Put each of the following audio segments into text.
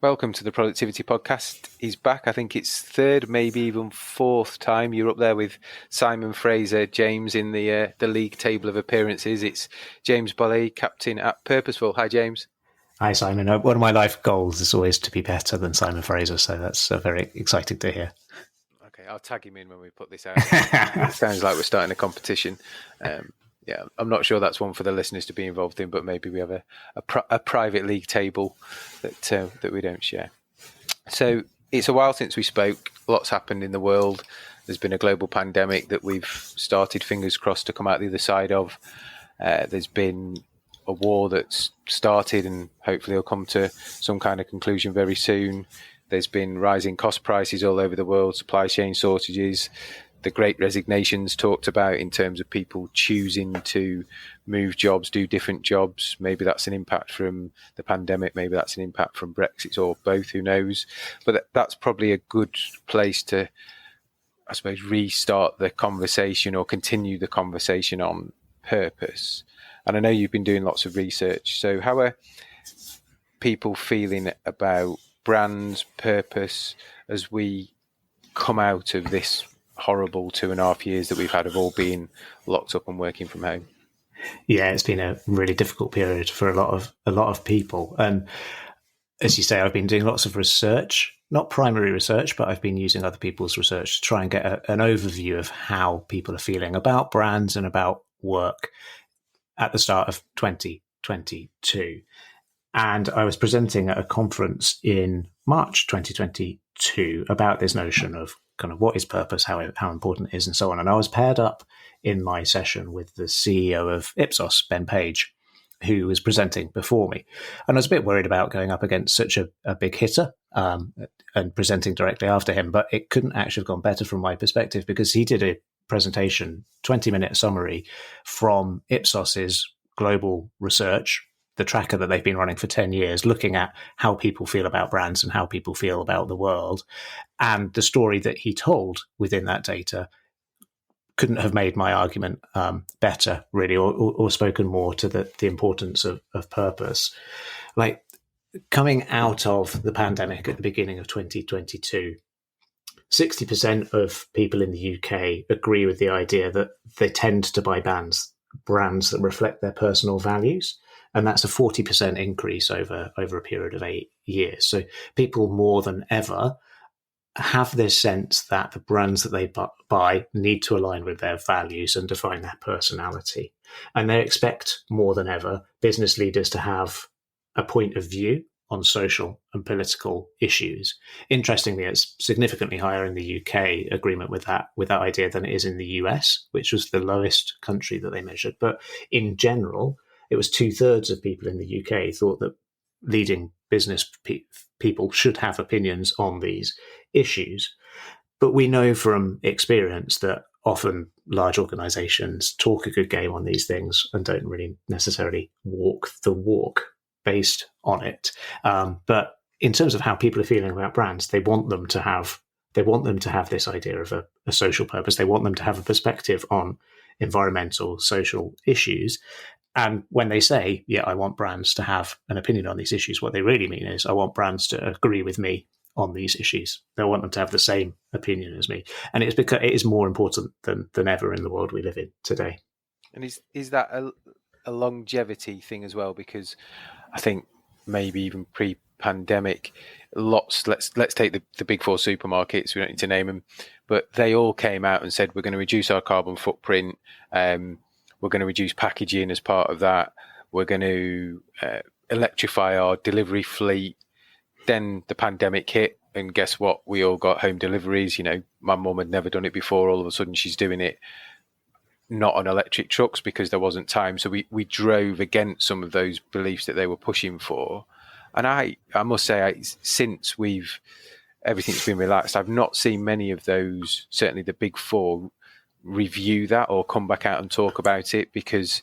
Welcome to the Productivity Podcast. He's back. I think it's third, maybe even fourth time. You're up there with Simon Fraser, James in the league table of appearances. It's James Bolley, captain at Purposeful. Hi, James. Hi, Simon. One of my life goals is always to be better than Simon Fraser, so that's very exciting to hear. Okay, I'll tag him in when we put this out. It sounds like we're starting a competition. Yeah, I'm not sure that's one for the listeners to be involved in, but maybe we have a private league table that we don't share. So it's a while since we spoke. Lots happened in the world. There's been a global pandemic that we've started, fingers crossed, to come out the other side of. There's been a war that's started and hopefully will come to some kind of conclusion very soon. There's been rising cost prices all over the world, supply chain shortages, the great resignations talked about in terms of people choosing to move jobs, do different jobs. Maybe that's an impact from the pandemic. Maybe that's an impact from Brexit or both, who knows? But that's probably a good place to, I suppose, restart the conversation or continue the conversation on purpose. And I know you've been doing lots of research. So how are people feeling about brands, purpose, as we come out of this horrible 2.5 years that we've had of all being locked up and working from home? Yeah, it's been a really difficult period for a lot of people. And as you say, I've been doing lots of research, not primary research, but I've been using other people's research to try and get an overview of how people are feeling about brands and about work at the start of 2022. And I was presenting at a conference in March 2022 about this notion of kind of what is purpose, how important it is, and so on. And I was paired up in my session with the CEO of Ipsos, Ben Page, who was presenting before me. And I was a bit worried about going up against such a big hitter and presenting directly after him. But it couldn't actually have gone better from my perspective, because he did a presentation, 20-minute summary from Ipsos's global research, the tracker that they've been running for 10 years, looking at how people feel about brands and how people feel about the world. And the story that he told within that data couldn't have made my argument better, really, or spoken more to the importance of purpose. Like, coming out of the pandemic at the beginning of 2022, 60% of people in the UK agree with the idea that they tend to buy brands that reflect their personal values. And that's a 40% increase over a period of 8 years. So people more than ever have this sense that the brands that they buy need to align with their values and define their personality. And they expect more than ever business leaders to have a point of view on social and political issues. Interestingly, it's significantly higher in the UK agreement with that idea than it is in the US, which was the lowest country that they measured. But in general, it was 2/3 of people in the UK thought that leading business people should have opinions on these issues. But we know from experience that often large organizations talk a good game on these things and don't really necessarily walk the walk based on it. But in terms of how people are feeling about brands, they want them to have this idea of a social purpose. They want them to have a perspective on environmental, social issues. And when they say, yeah, I want brands to have an opinion on these issues, what they really mean is I want brands to agree with me on these issues. They want them to have the same opinion as me. And it's because it is more important than ever in the world we live in today. And is that a longevity thing as well? Because I think maybe even pre-pandemic, let's take the big four supermarkets, we don't need to name them, but they all came out and said, we're going to reduce our carbon footprint. We're going to reduce packaging as part of that. We're going to electrify our delivery fleet. Then the pandemic hit, and guess what? We all got home deliveries. You know, my mum had never done it before. All of a sudden, she's doing it not on electric trucks because there wasn't time. So we drove against some of those beliefs that they were pushing for. And I must say, since everything's been relaxed, I've not seen many of those, certainly the big four, review that or come back out and talk about it, because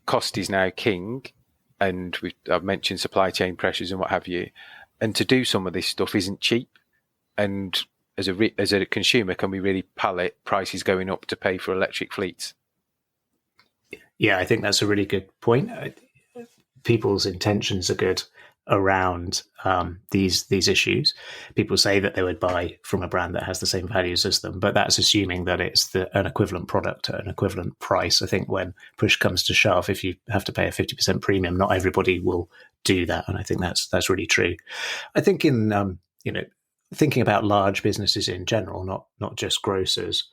cost is now king, and I've mentioned supply chain pressures and what have you, and to do some of this stuff isn't cheap. And as a consumer, can we really pallet prices going up to pay for electric fleets? Yeah, I think that's a really good point. People's intentions are good, around these issues. People say that they would buy from a brand that has the same values as them, but that's assuming that it's an equivalent product at an equivalent price. I think when push comes to shove, if you have to pay a 50% premium, not everybody will do that, and I think that's really true. I think in thinking about large businesses in general, not just grocers,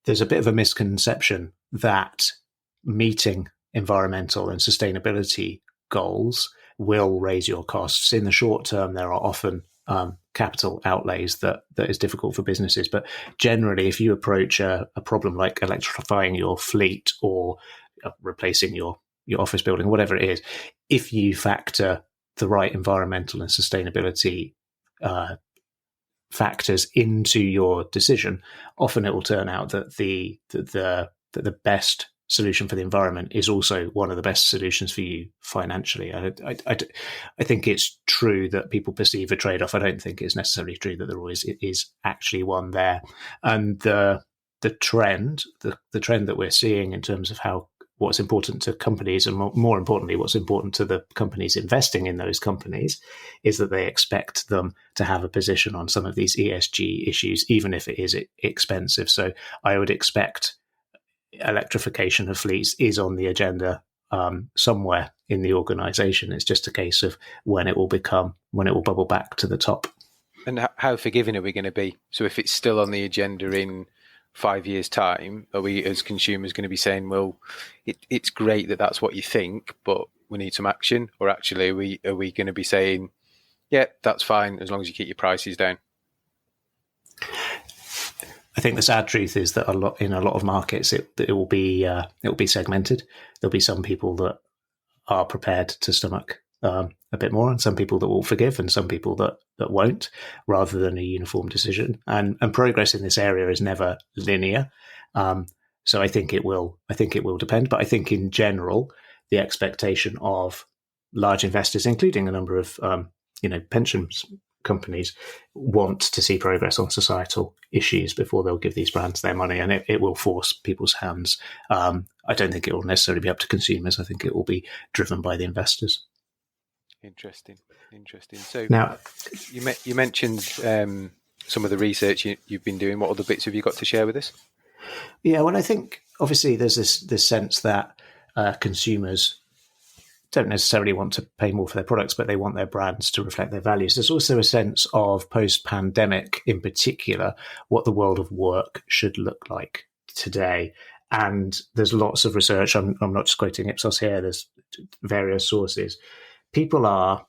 there's a bit of a misconception that meeting environmental and sustainability goals will raise your costs. In the short term, there are often capital outlays that is difficult for businesses. But generally, if you approach a problem like electrifying your fleet or replacing your office building, whatever it is, if you factor the right environmental and sustainability factors into your decision, often it will turn out that the best solution for the environment is also one of the best solutions for you financially. I think it's true that people perceive a trade-off. I don't think it's necessarily true that there always is actually one there. And the trend that we're seeing in terms of what's important to companies, and more importantly, what's important to the companies investing in those companies, is that they expect them to have a position on some of these ESG issues, even if it is expensive. So I would expect electrification of fleets is on the agenda somewhere in the organization. It's just a case of when it will bubble back to the top. And how forgiving are we going to be? So if it's still on the agenda in 5 years' time, are we as consumers going to be saying, well, it's great that that's what you think, but we need some action? Or actually, are we going to be saying, yeah, that's fine as long as you keep your prices down? I think the sad truth is that in a lot of markets, it will be segmented. There'll be some people that are prepared to stomach a bit more, and some people that will forgive, and some people that won't, rather than a uniform decision. And progress in this area is never linear. So I think it will depend. But I think in general, the expectation of large investors, including a number of pensions companies, want to see progress on societal issues before they'll give these brands their money, and it will force people's hands. I don't think it will necessarily be up to consumers. I think it will be driven by the investors. Interesting. So now, you mentioned some of the research you've been doing. What other bits have you got to share with us? Yeah, well, I think obviously there's this sense that consumers don't necessarily want to pay more for their products, but they want their brands to reflect their values. There's also a sense of post-pandemic, in particular, what the world of work should look like today. And there's lots of research. I'm not just quoting Ipsos here. There's various sources. People are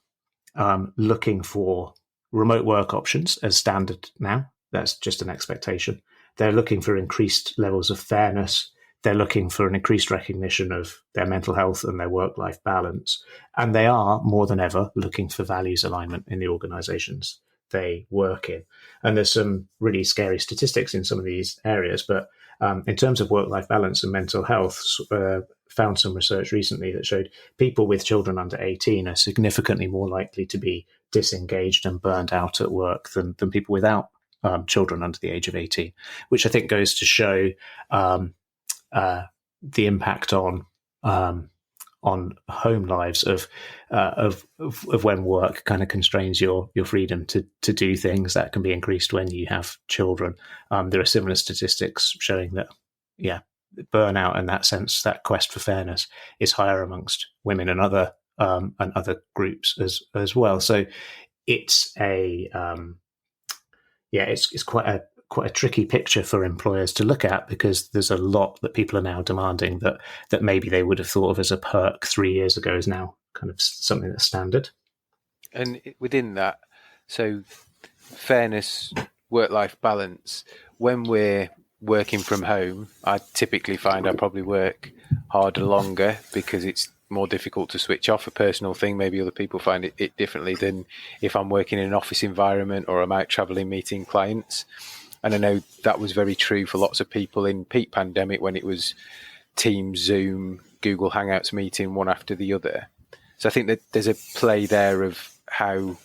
looking for remote work options as standard now. That's just an expectation. They're looking for increased levels of fairness. They're looking for an increased recognition of their mental health and their work-life balance. And they are, more than ever, looking for values alignment in the organizations they work in. And there's some really scary statistics in some of these areas. But in terms of work-life balance and mental health, found some research recently that showed people with children under 18 are significantly more likely to be disengaged and burned out at work than people without children under the age of 18, which I think goes to show the impact on home lives of when work kind of constrains your freedom to do things that can be increased when you have children. There are similar statistics showing that, burnout, in that sense, that quest for fairness, is higher amongst women and other groups as well. So it's it's quite a tricky picture for employers to look at, because there's a lot that people are now demanding that maybe they would have thought of as a perk 3 years ago is now kind of something that's standard. And within that, so fairness, work-life balance, when we're working from home, I typically find I probably work harder longer because it's more difficult to switch off. A personal thing. Maybe other people find it differently than if I'm working in an office environment or I'm out traveling meeting clients. And I know that was very true for lots of people in peak pandemic when it was Teams, Zoom, Google Hangouts meeting one after the other. So I think that there's a play there of how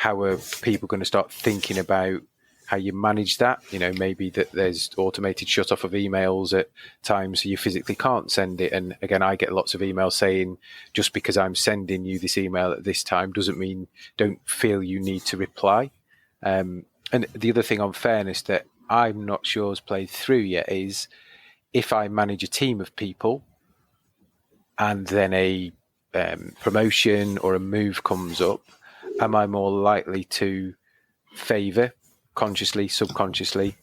are people going to start thinking about how you manage that. Maybe that there's automated shut off of emails at times so you physically can't send it. And again, I get lots of emails saying, just because I'm sending you this email at this time doesn't mean don't feel you need to reply. And the other thing on fairness that I'm not sure has played through yet is, if I manage a team of people and then a promotion or a move comes up, am I more likely to favour, consciously, subconsciously,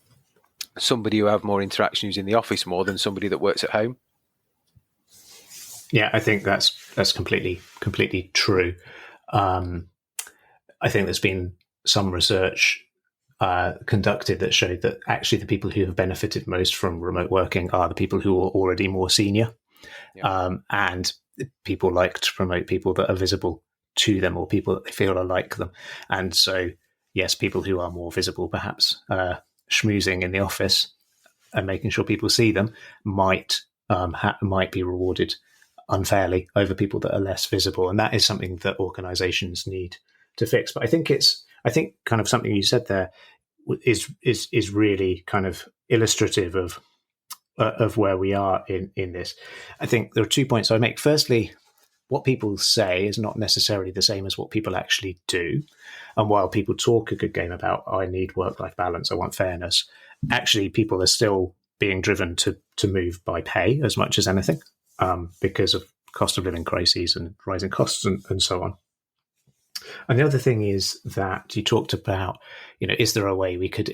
somebody who have more interaction who's in the office more than somebody that works at home? Yeah, I think that's completely true. I think there's been some research conducted that showed that actually the people who have benefited most from remote working are the people who are already more senior. Yeah. And people like to promote people that are visible to them, or people that they feel are like them. And so, yes, people who are more visible, perhaps schmoozing in the office and making sure people see them, might be rewarded unfairly over people that are less visible. And that is something that organizations need to fix. But I think kind of something you said there is really kind of illustrative of where we are in this. I think there are 2 points I make. Firstly, what people say is not necessarily the same as what people actually do. And while people talk a good game about, I need work-life balance, I want fairness, actually people are still being driven to move by pay as much as anything, because of cost of living crises and rising costs and so on. And the other thing is that you talked about, is there a way we could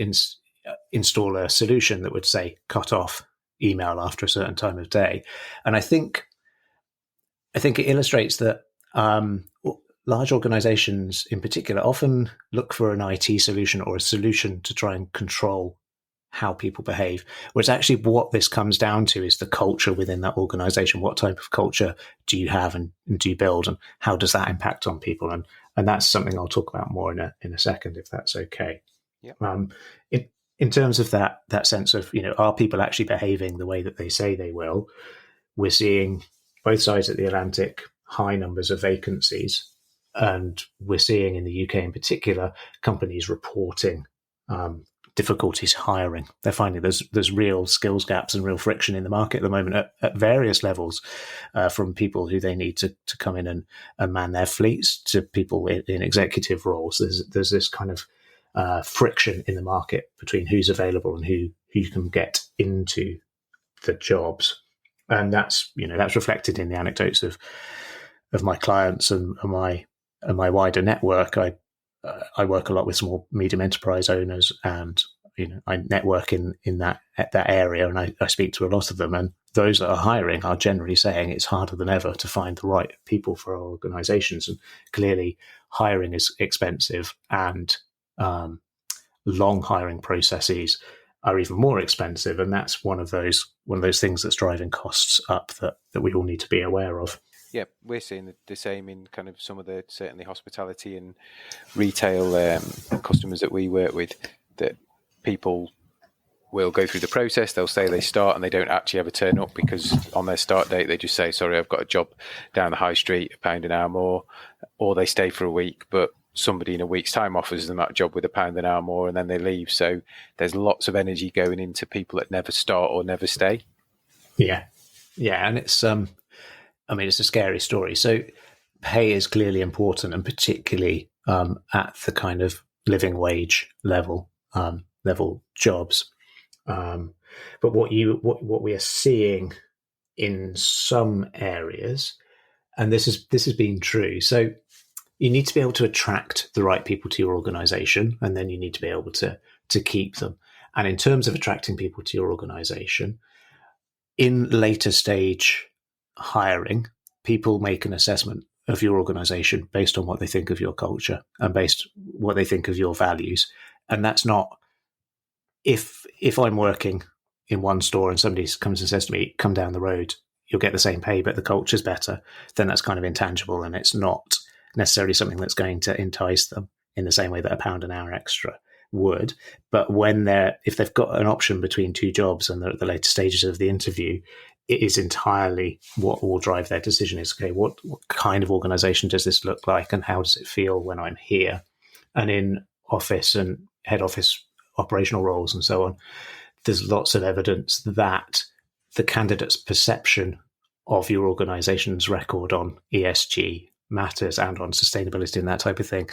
install a solution that would say cut off email after a certain time of day? And I think it illustrates that large organizations in particular often look for an IT solution or a solution to try and control how people behave, whereas actually what this comes down to is the culture within that organization. What type of culture do you have and do you build, and how does that impact on people? And that's something I'll talk about more in a second, if that's okay. Yeah. In terms of that sense of, are people actually behaving the way that they say they will? We're seeing both sides of the Atlantic high numbers of vacancies, and we're seeing in the UK in particular companies reporting difficulties hiring. They're finding there's real skills gaps and real friction in the market at the moment at various levels, from people who they need to come in and man their fleets to people in executive roles. There's this kind of friction in the market between who's available and who you can get into the jobs. And that's reflected in the anecdotes of my clients and my wider network. I work a lot with small, medium enterprise owners, and I network in that area, and I speak to a lot of them. And those that are hiring are generally saying it's harder than ever to find the right people for our organizations. And clearly, hiring is expensive, and long hiring processes are even more expensive. And that's one of those things that's driving costs up that we all need to be aware of. Yeah, we're seeing the same in kind of some of the certainly hospitality and retail customers that we work with, that people will go through the process. They'll say they start and they don't actually ever turn up, because on their start date, they just say, sorry, I've got a job down the high street, £1 an hour more, or they stay for a week, but somebody in a week's time offers them that job with £1 an hour more, and then they leave. So there's lots of energy going into people that never start or never stay. Yeah. And it's, it's a scary story. So pay is clearly important, and particularly at the kind of living wage level jobs. But what we are seeing in some areas, and this has been true. So you need to be able to attract the right people to your organization, and then you need to be able to keep them. And in terms of attracting people to your organization, in later stage hiring, people make an assessment of your organization based on what they think of your culture and based what they think of your values. And that's not, if I'm working in one store and somebody comes and says to me, come down the road, you'll get the same pay, but the culture's better, then that's kind of intangible, and it's not necessarily something that's going to entice them in the same way that £1 an hour extra would. But if they've got an option between two jobs and they're at the later stages of the interview, it is entirely what will drive their decision is, okay, what kind of organization does this look like, and how does it feel when I'm here? And in office and head office operational roles and so on, there's lots of evidence that the candidate's perception of your organization's record on ESG matters and on sustainability and that type of thing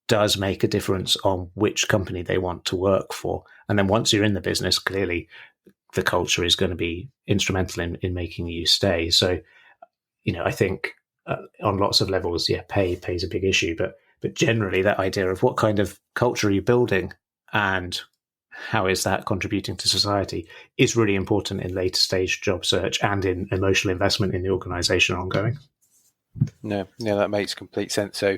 does make a difference on which company they want to work for. And then once you're in the business, clearly the culture is going to be instrumental in making you stay. So, I think on lots of levels, pay is a big issue, but generally that idea of what kind of culture are you building and how is that contributing to society is really important in later stage job search and in emotional investment in the organization ongoing. No, that makes complete sense. So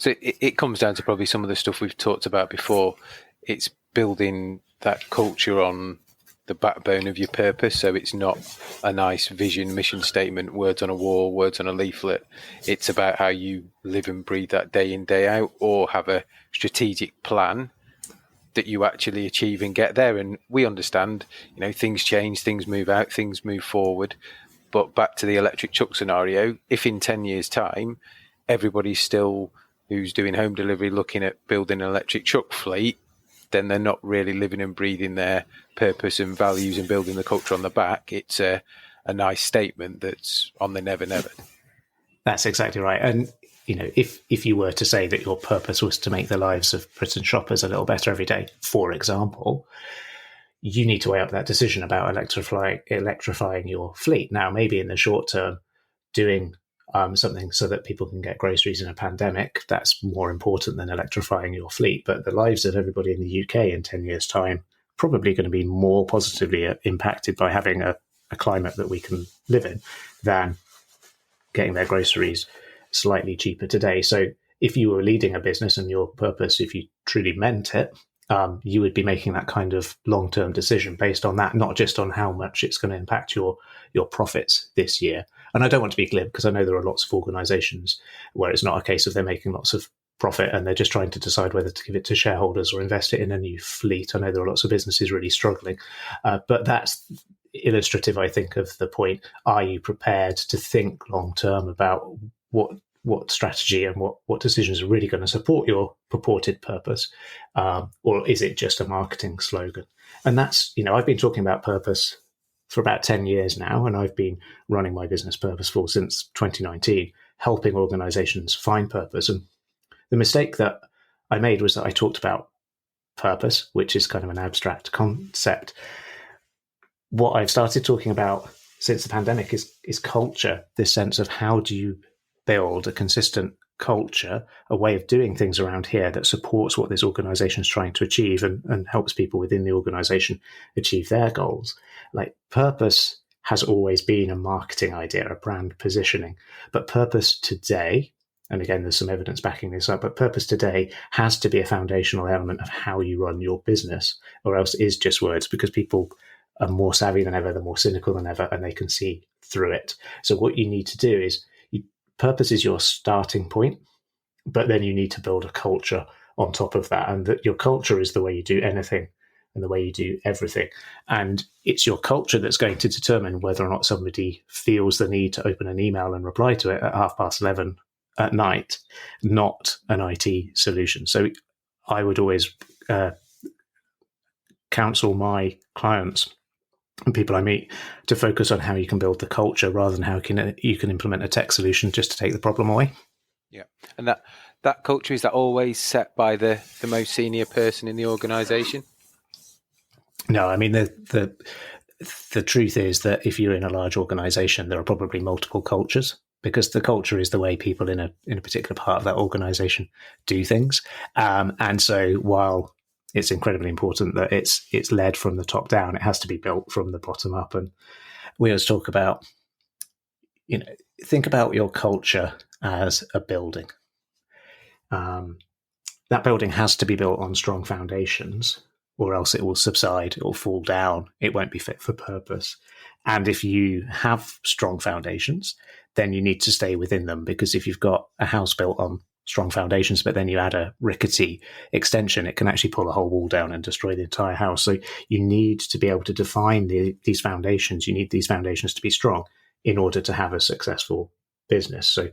it comes down to probably some of the stuff we've talked about before. It's building that culture on the backbone of your purpose. So it's not a nice vision, mission statement, words on a wall, words on a leaflet. It's about how you live and breathe that day in, day out, or have a strategic plan that you actually achieve and get there. And we understand, things change, things move out, things move forward. But back to the electric truck scenario, if in 10 years' time, everybody's still who's doing home delivery looking at building an electric truck fleet, then they're not really living and breathing their purpose and values and building the culture on the back. It's a nice statement that's on the never. That's exactly right. And, if you were to say that your purpose was to make the lives of Britain shoppers a little better every day, for example, you need to weigh up that decision about electrifying your fleet. Now, maybe in the short term, doing something so that people can get groceries in a pandemic, that's more important than electrifying your fleet. But the lives of everybody in the UK in 10 years' time probably going to be more positively impacted by having a climate that we can live in than getting their groceries slightly cheaper today. So if you were leading a business and your purpose, if you truly meant it, you would be making that kind of long-term decision based on that, not just on how much it's going to impact your profits this year. And I don't want to be glib because I know there are lots of organizations where it's not a case of they're making lots of profit and they're just trying to decide whether to give it to shareholders or invest it in a new fleet. I know there are lots of businesses really struggling, but that's illustrative, I think, of the point. Are you prepared to think long-term about what strategy and what decisions are really going to support your purported purpose, or is it just a marketing slogan? And that's, I've been talking about purpose for about 10 years now, and I've been running my business Purposeful since 2019, helping organizations find purpose. And the mistake that I made was that I talked about purpose, which is kind of an abstract concept. What I've started talking about since the pandemic is culture, this sense of how do you build a consistent culture, a way of doing things around here that supports what this organization is trying to achieve and helps people within the organization achieve their goals. Like, purpose has always been a marketing idea, a brand positioning, but purpose today, and again, there's some evidence backing this up, but purpose today has to be a foundational element of how you run your business, or else it is just words, because people are more savvy than ever, they're more cynical than ever, and they can see through it. So what you need to do is, purpose is your starting point, but then you need to build a culture on top of that. And that your culture is the way you do anything and the way you do everything. And it's your culture that's going to determine whether or not somebody feels the need to open an email and reply to it at 11:30 at night, not an IT solution. So I would always counsel my clients and people I meet to focus on how you can build the culture rather than how you can implement a tech solution just to take the problem away. Yeah. And that culture, is that always set by the most senior person in the organization? No, I mean, the truth is that if you're in a large organization, there are probably multiple cultures, because the culture is the way people in a particular part of that organization do things. And so while it's incredibly important that it's led from the top down, it has to be built from the bottom up. And we always talk about, think about your culture as a building. That building has to be built on strong foundations, or else it will subside, it will fall down, it won't be fit for purpose. And if you have strong foundations, then you need to stay within them, because if you've got a house built on strong foundations, but then you add a rickety extension, it can actually pull a whole wall down and destroy the entire house. So you need to be able to define these foundations. You need these foundations to be strong in order to have a successful business. So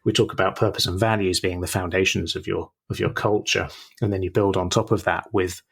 we talk about purpose and values being the foundations of your culture, and then you build on top of that with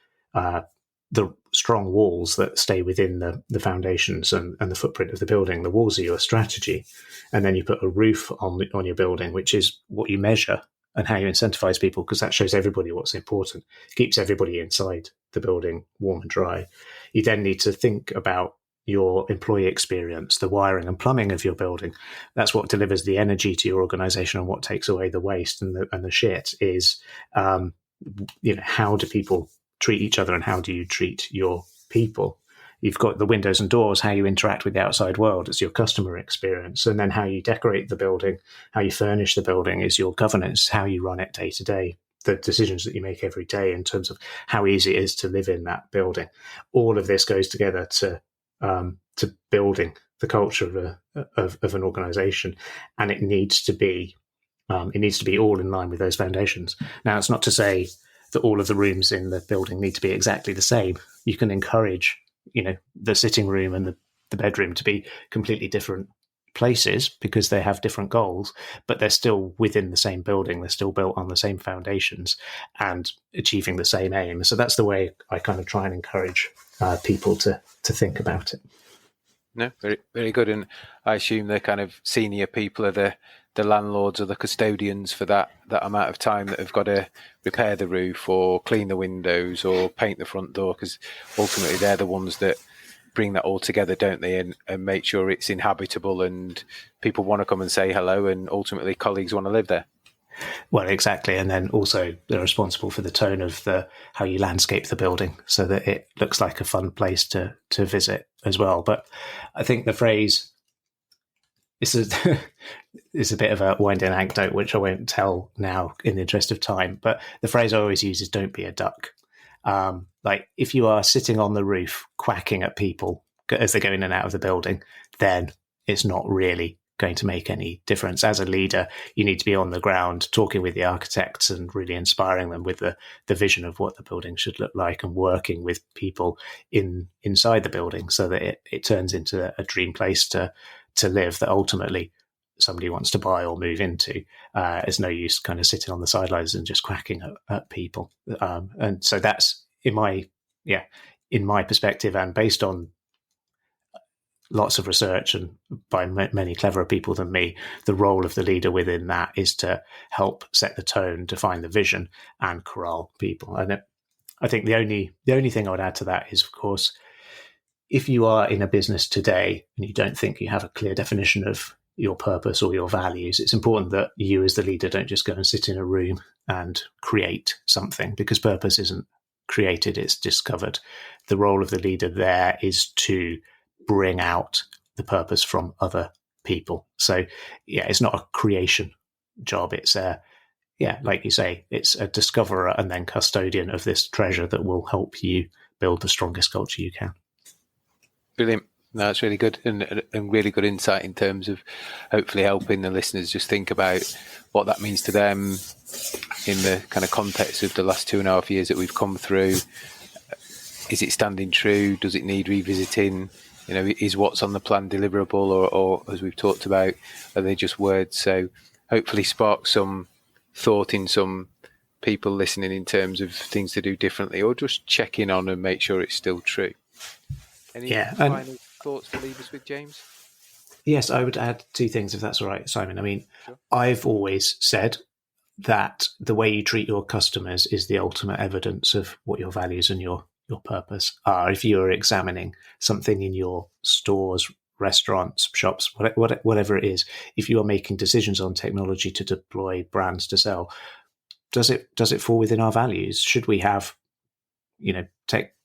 the strong walls that stay within the foundations and the footprint of the building. The walls are your strategy. And then you put a roof on your building, which is what you measure and how you incentivize people, because that shows everybody what's important, keeps everybody inside the building warm and dry. You then need to think about your employee experience, the wiring and plumbing of your building. That's what delivers the energy to your organization, and what takes away the waste and the shit is, how do people treat each other, and how do you treat your people? You've got the windows and doors, how you interact with the outside world. It's your customer experience. And then how you decorate the building, how you furnish the building is your governance, how you run it day to day, the decisions that you make every day in terms of how easy it is to live in that building. All of this goes together to building the culture of an organization. And it needs to be all in line with those foundations. Now, it's not to say that all of the rooms in the building need to be exactly the same. You can encourage, the sitting room and the bedroom to be completely different places because they have different goals, but they're still within the same building. They're still built on the same foundations and achieving the same aim. So that's the way I kind of try and encourage people to think about it. No, very, very good. And I assume the kind of senior people are the landlords or the custodians for that amount of time that have got to repair the roof or clean the windows or paint the front door, because ultimately they're the ones that bring that all together, don't they, and make sure it's inhabitable and people want to come and say hello, and ultimately colleagues want to live there. Well, exactly. And then also they're responsible for the tone of how you landscape the building so that it looks like a fun place to visit as well. But I think the phrase, it's a bit of a winding anecdote, which I won't tell now in the interest of time. But the phrase I always use is "don't be a duck." Like if you are sitting on the roof quacking at people as they're going in and out of the building, then it's not really going to make any difference. As a leader, you need to be on the ground talking with the architects and really inspiring them with the vision of what the building should look like, and working with people inside the building so that it turns into a dream place to live that ultimately somebody wants to buy or move into. There's no use kind of sitting on the sidelines and just quacking at people. And so that's in my perspective, and based on lots of research and by many cleverer people than me, the role of the leader within that is to help set the tone, define the vision, and corral people. And I think the only thing I would add to that is, of course, if you are in a business today and you don't think you have a clear definition of your purpose or your values, it's important that you as the leader don't just go and sit in a room and create something, because purpose isn't created, it's discovered. The role of the leader there is to bring out the purpose from other people. So it's not a creation job. It's like you say, it's a discoverer and then custodian of this treasure that will help you build the strongest culture you can. Brilliant. No, that's really good, and really good insight in terms of hopefully helping the listeners just think about what that means to them in the kind of context of the last 2.5 years that we've come through. Is it standing true? Does it need revisiting? Is what's on the plan deliverable, or as we've talked about, are they just words? So hopefully spark some thought in some people listening in terms of things to do differently, or just check in on and make sure it's still true. Any final thoughts to leave us with, James? Yes, I would add 2 things, if that's all right, Simon. I mean, sure. I've always said that the way you treat your customers is the ultimate evidence of what your values and your purpose are. If you're examining something in your stores, restaurants, shops, whatever it is, if you are making decisions on technology to deploy brands to sell, does it fall within our values? Should we have,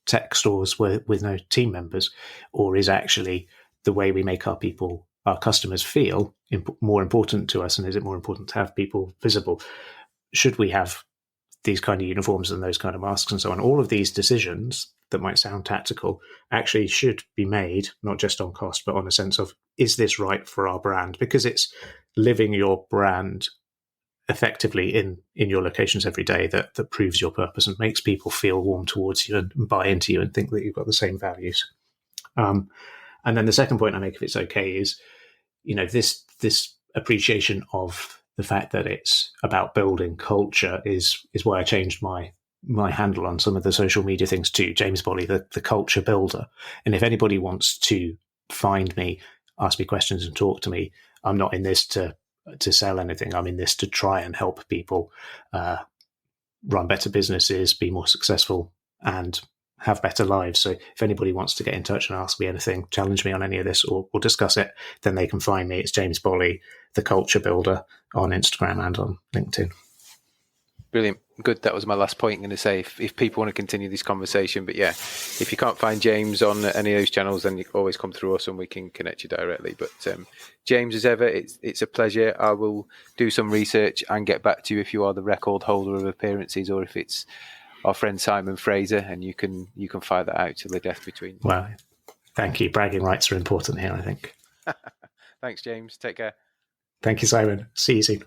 tech stores with no team members, or is actually the way we make our customers feel more important to us? And is it more important to have people visible? Should we have these kind of uniforms and those kind of masks and so on? All of these decisions that might sound tactical actually should be made not just on cost, but on a sense of, is this right for our brand? Because it's living your brand effectively in your locations every day that proves your purpose and makes people feel warm towards you and buy into you and think that you've got the same values. And then the second point I make, if it's okay, is this appreciation of the fact that it's about building culture is why I changed my my handle on some of the social media things too, James Bolly, the culture builder. And if anybody wants to find me, ask me questions and talk to me, I'm not in this to sell anything. I'm in this to try and help people run better businesses, be more successful, and have better lives. So if anybody wants to get in touch and ask me anything, challenge me on any of this, or discuss it, then they can find me. It's James Bolly, the culture builder, on Instagram and on LinkedIn. Brilliant. Good. That was my last point. I'm going to say if people want to continue this conversation, but yeah, if you can't find James on any of those channels, then you can always come through us and we can connect you directly. But James, as ever, it's a pleasure. I will do some research and get back to you if you are the record holder of appearances, or if it's our friend Simon Fraser, and you can fight that out till the death between you. Well, thank you. Bragging rights are important here, I think. Thanks, James. Take care. Thank you, Simon. See you soon.